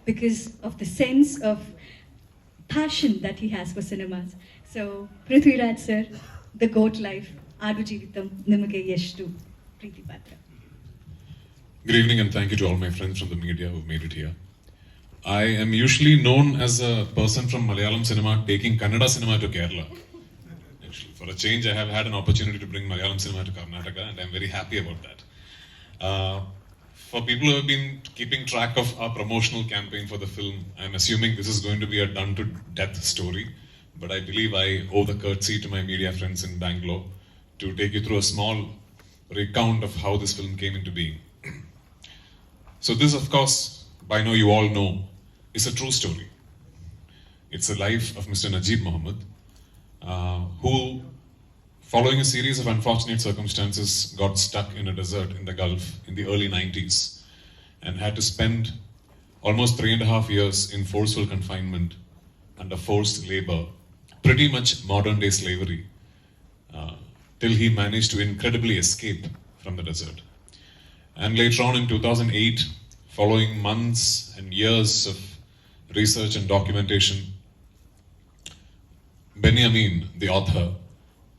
because of the sense of passion that he has for cinemas. So, Pruthvi sir, The Goat Life, Adujeevitham, Nimage Yeshtu, Preeti Patra. Good evening and thank you to all my friends from the media who've made it here. I am usually known as a person from Malayalam cinema taking Kannada cinema to Kerala. Actually, for a change, I have had an opportunity to bring Malayalam cinema to Karnataka and I'm very happy about that. For people who have been keeping track of our promotional campaign for the film, I'm assuming this is going to be a done-to-death story, but I believe I owe the courtesy to my media friends in Bangalore to take you through a small recount of how this film came into being. So this, of course, by now you all know, is a true story. It's the life of Mr. Najib Mohammed, who, following a series of unfortunate circumstances, got stuck in a desert in the Gulf in the early 90s and had to spend almost 3.5 years in forceful confinement under forced labor, pretty much modern day slavery, till he managed to incredibly escape from the desert. And later on in 2008, following months and years of research and documentation, Benjamin, the author,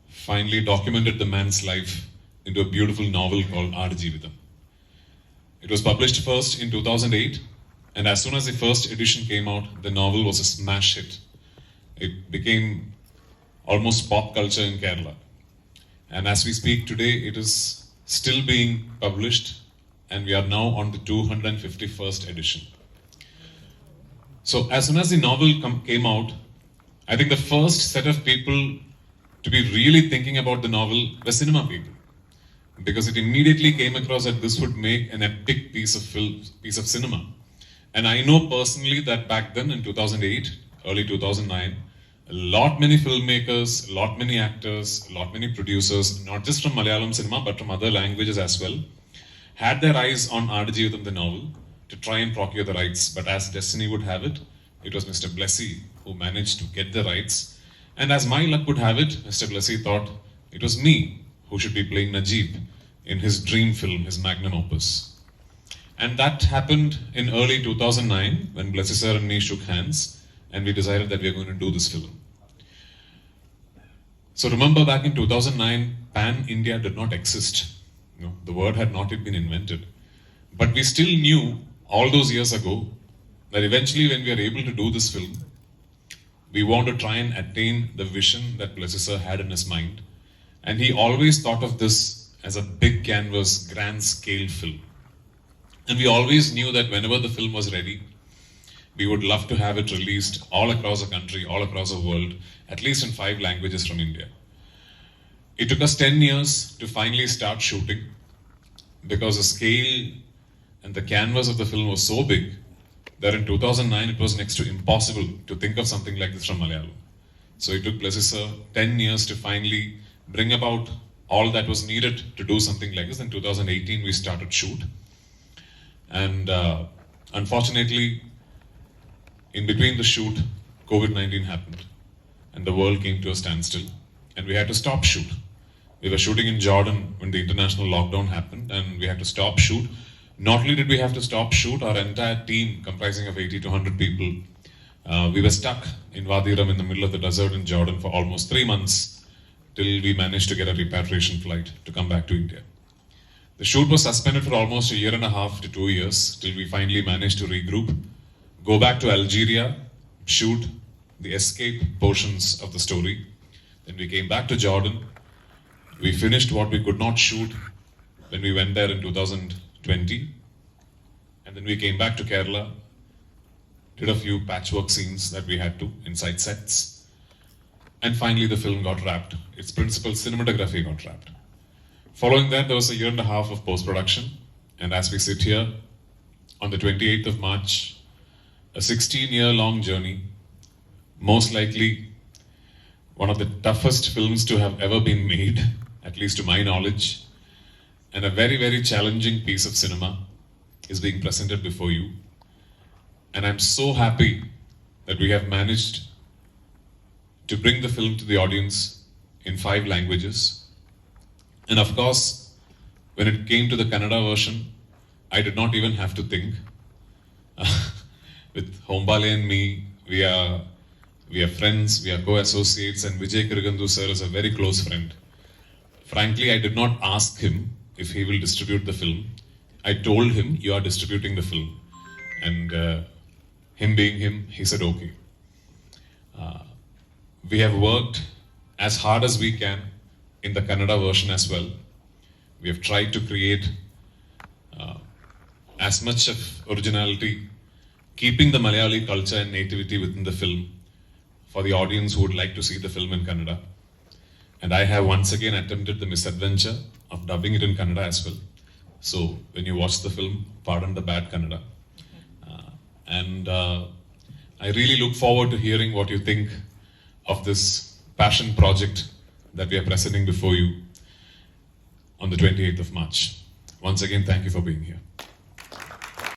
finally documented the man's life into a beautiful novel called Adujeevitham. It was published first in 2008, and as soon as the first edition came out, the novel was a smash hit. It became almost pop culture in Kerala. And as we speak today, it is still being published, and we are now on the 251st edition. So as soon as the novel came out, I think the first set of people to be really thinking about the novel were cinema people, because it immediately came across that this would make an epic piece of cinema. And I know personally that back then in 2008, early 2009, a lot many filmmakers, a lot many actors, a lot many producers, not just from Malayalam cinema but from other languages as well, had their eyes on Adujeevitham the novel to try and procure the rights. But as destiny would have it, it was Mr. Blessy who managed to get the rights. And as my luck would have it, Mr. Blessy thought it was me who should be playing Najib in his dream film, his magnum opus. And that happened in early 2009 when Blessy sir and me shook hands and we decided that we are going to do this film. So remember, back in 2009, Pan-India did not exist. You know, the word had not yet been invented. But we still knew all those years ago that eventually when we are able to do this film, we want to try and attain the vision that Blessy sir had in his mind. And he always thought of this as a big canvas, grand scale film. And we always knew that whenever the film was ready, we would love to have it released all across the country, all across the world, at least in 5 languages from India. It took us 10 years to finally start shooting because the scale and the canvas of the film was so big that in 2009 it was next to impossible to think of something like this from Malayalam. So it took Blessy sir 10 years to finally bring about all that was needed to do something like this. In 2018 we started shoot. And unfortunately, in between the shoot, COVID-19 happened and the world came to a standstill and we had to stop shoot. We were shooting in Jordan when the international lockdown happened and we had to stop shoot. Not only did we have to stop shoot, our entire team comprising of 80 to 100 people, we were stuck in Wadi Rum in the middle of the desert in Jordan for almost 3 months till we managed to get a repatriation flight to come back to India. The shoot was suspended for almost 1.5 to 2 years till we finally managed to regroup, go back to Algeria, shoot the escape portions of the story. Then we came back to Jordan. We finished what we could not shoot when we went there in 2020. And then we came back to Kerala, did a few patchwork scenes that we had to inside sets. And finally the film got wrapped. Its principal cinematography got wrapped. Following that, there was 1.5 years of post-production. And as we sit here on the 28th of March, a 16-year-long journey, most likely one of the toughest films to have ever been made, at least to my knowledge, and a very, very challenging piece of cinema is being presented before you. And I'm so happy that we have managed to bring the film to the audience in 5 languages. And of course, when it came to the Kannada version, I did not even have to think. With Hombale and me, we are friends, we are co-associates, and Vijay Kirigandu sir is a very close friend. Frankly, I did not ask him if he will distribute the film. I told him, you are distributing the film. And him being him, he said, okay. We have worked as hard as we can in the Kannada version as well. We have tried to create as much of originality, keeping the Malayali culture and nativity within the film for the audience who would like to see the film in Kannada. And I have once again attempted the misadventure of dubbing it in Kannada as well. So when you watch the film, pardon the bad Kannada. I really look forward to hearing what you think of this passion project that we are presenting before you on the 28th of March. Once again, thank you for being here.